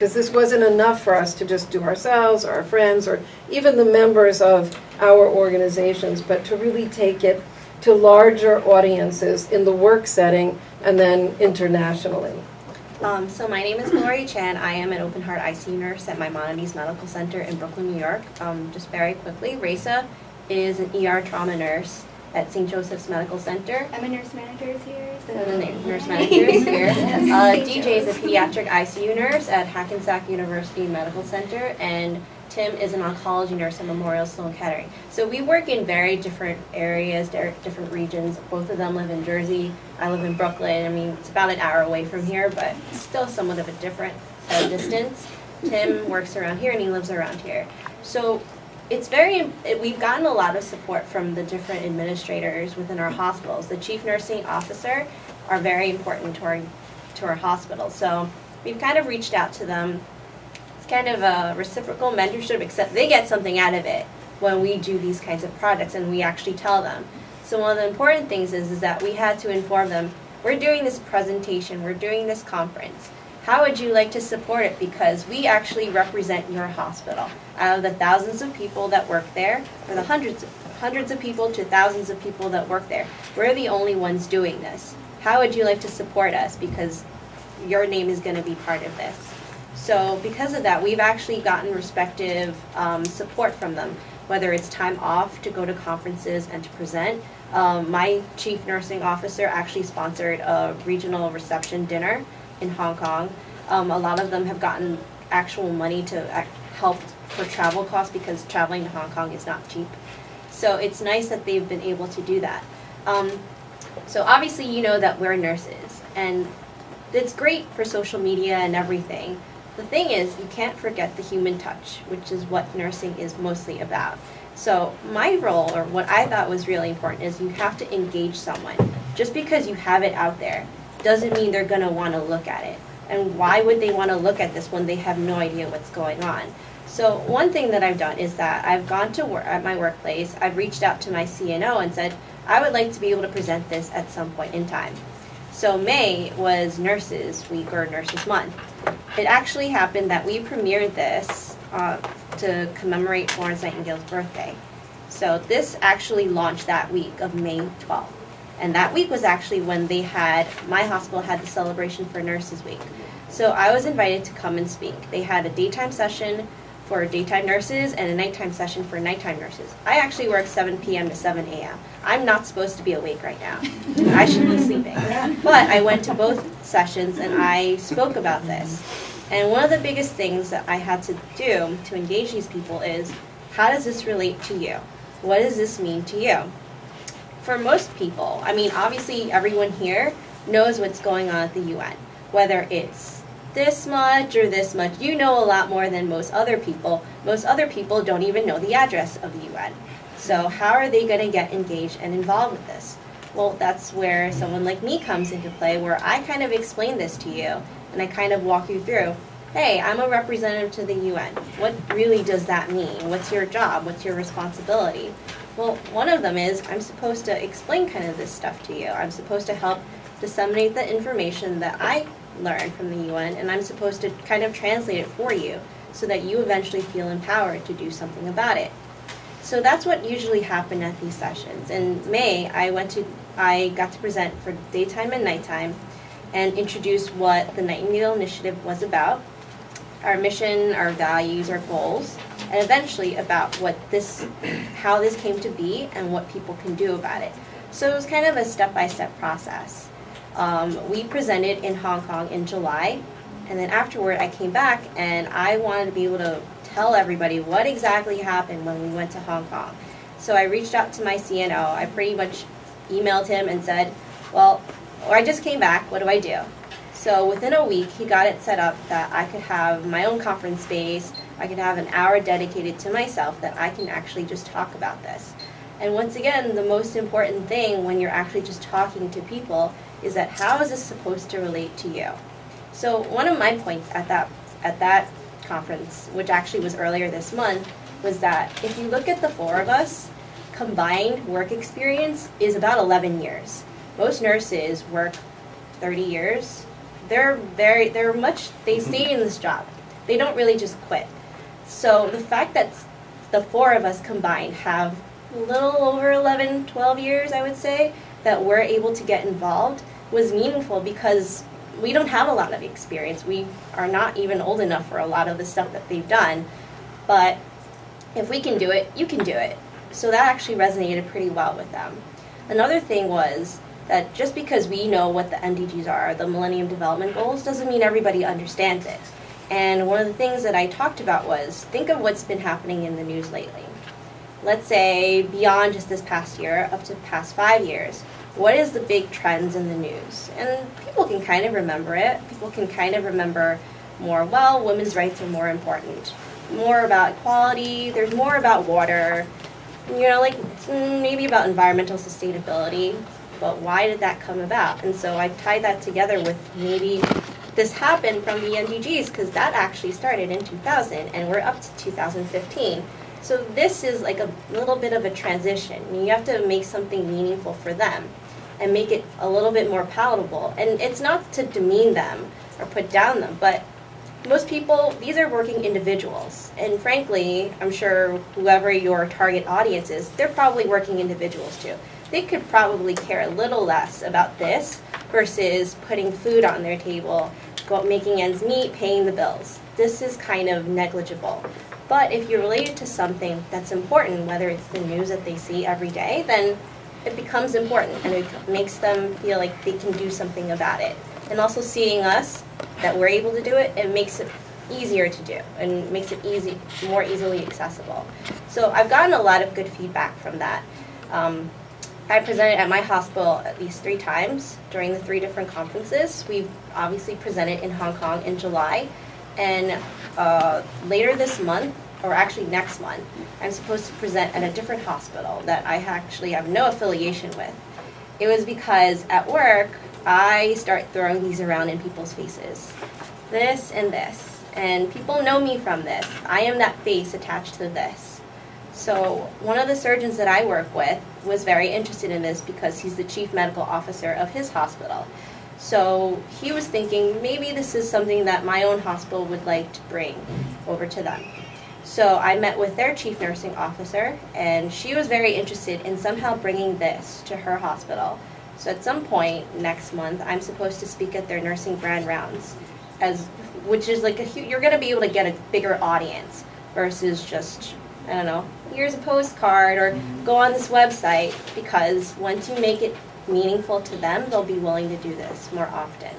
because this wasn't enough for us to just do ourselves or our friends or even the members of our organizations, but to really take it to larger audiences in the work setting and then internationally. So my name is Gloria Chan. I am an open heart ICU nurse at Maimonides Medical Center in Brooklyn, New York. Just very quickly, Raisa is an ER trauma nurse at St. Joseph's Medical Center. I'm a nurse manager here. So The nurse manager is here. DJ is a pediatric ICU nurse at Hackensack University Medical Center, and Tim is an oncology nurse at Memorial Sloan Kettering. So we work in very different areas, different regions. Both of them live in Jersey. I live in Brooklyn. I mean, it's about an hour away from here, but still somewhat of a different distance. Tim works around here and he lives around here. So we've gotten a lot of support from the different administrators within our hospitals. The chief nursing officer are very important to our hospital. So we've kind of reached out to them. It's kind of a reciprocal mentorship, except they get something out of it when we do these kinds of projects and we actually tell them. So one of the important things is that we had to inform them, we're doing this presentation, we're doing this conference. How would you like to support it? Because we actually represent your hospital. Out of the thousands of people that work there, or the hundreds of people to thousands of people that work there, we're the only ones doing this. How would you like to support us? Because your name is going to be part of this. So because of that, we've actually gotten respective support from them, whether it's time off to go to conferences and to present. My chief nursing officer actually sponsored a regional reception dinner in Hong Kong. A lot of them have gotten actual money to help for travel costs because traveling to Hong Kong is not cheap. So it's nice that they've been able to do that. So obviously you know that we're nurses, and it's great for social media and everything. The thing is, you can't forget the human touch, which is what nursing is mostly about. So my role, or what I thought was really important, is you have to engage someone. Just because you have it out there doesn't mean they're going to want to look at it. And why would they want to look at this when they have no idea what's going on? So one thing that I've done is that I've gone to work at my workplace, I've reached out to my CNO and said, I would like to be able to present this at some point in time. So May was Nurses Week or Nurses Month. It actually happened that we premiered this to commemorate Florence Nightingale's birthday. So this actually launched that week of May 12th. And that week was actually when my hospital had the celebration for Nurses Week. So I was invited to come and speak. They had a daytime session for daytime nurses and a nighttime session for nighttime nurses. I actually work 7 p.m. to 7 a.m. I'm not supposed to be awake right now. I should be sleeping. But I went to both sessions and I spoke about this. And one of the biggest things that I had to do to engage these people is, how does this relate to you? What does this mean to you? For most people, I mean, obviously everyone here knows what's going on at the UN. Whether it's this much or this much, you know a lot more than most other people. Most other people don't even know the address of the UN. So how are they going to get engaged and involved with this? Well, that's where someone like me comes into play, where I kind of explain this to you, and I kind of walk you through, hey, I'm a representative to the UN. What really does that mean? What's your job? What's your responsibility? Well, one of them is I'm supposed to explain kind of this stuff to you. I'm supposed to help disseminate the information that I learned from the UN, and I'm supposed to kind of translate it for you so that you eventually feel empowered to do something about it. So that's what usually happened at these sessions. In May, I got to present for daytime and nighttime and introduce what the Nightingale Initiative was about, our mission, our values, our goals, and eventually about how this came to be and what people can do about it. So it was kind of a step-by-step process. We presented in Hong Kong in July, and then afterward I came back and I wanted to be able to tell everybody what exactly happened when we went to Hong Kong. So I reached out to my CNO. I pretty much emailed him and said, well, I just came back, what do I do? So within a week, he got it set up that I could have my own conference space, I could have an hour dedicated to myself that I can actually just talk about this. And once again, the most important thing when you're actually just talking to people is that how is this supposed to relate to you? So one of my points at that conference, which actually was earlier this month, was that if you look at the four of us, combined work experience is about 11 years. Most nurses work 30 years. They stay in this job. They don't really just quit. So the fact that the four of us combined have a little over 11, 12 years, I would say, that we're able to get involved was meaningful because we don't have a lot of experience. We are not even old enough for a lot of the stuff that they've done. But if we can do it, you can do it. So that actually resonated pretty well with them. Another thing was that just because we know what the MDGs are, the Millennium Development Goals, doesn't mean everybody understands it. And one of the things that I talked about was, think of what's been happening in the news lately. Let's say beyond just this past year, up to the past 5 years, what is the big trends in the news? And people can kind of remember it. People can kind of remember more, well, women's rights are more important. More about equality, there's more about water, like maybe about environmental sustainability. But why did that come about? And so I tied that together with maybe this happened from the NGGs because that actually started in 2000 and we're up to 2015. So this is like a little bit of a transition. You have to make something meaningful for them and make it a little bit more palatable. And it's not to demean them or put down them, but most people, these are working individuals. And frankly, I'm sure whoever your target audience is, they're probably working individuals too. They could probably care a little less about this versus putting food on their table, making ends meet, paying the bills. This is kind of negligible. But if you're related to something that's important, whether it's the news that they see every day, then it becomes important and it makes them feel like they can do something about it. And also seeing us, that we're able to do it, it makes it easier to do and makes it more easily accessible. So I've gotten a lot of good feedback from that. I presented at my hospital at least 3 times during the 3 different conferences. We've obviously presented in Hong Kong in July, and later this month, or actually next month, I'm supposed to present at a different hospital that I actually have no affiliation with. It was because at work, I start throwing these around in people's faces. This and this. And people know me from this. I am that face attached to this. So one of the surgeons that I work with was very interested in this because he's the chief medical officer of his hospital. So he was thinking maybe this is something that my own hospital would like to bring over to them. So I met with their chief nursing officer, and she was very interested in somehow bringing this to her hospital. So at some point next month, I'm supposed to speak at their nursing grand rounds, which is like you're going to be able to get a bigger audience versus just, I don't know, here's a postcard or go on this website, because once you make it meaningful to them, they'll be willing to do this more often.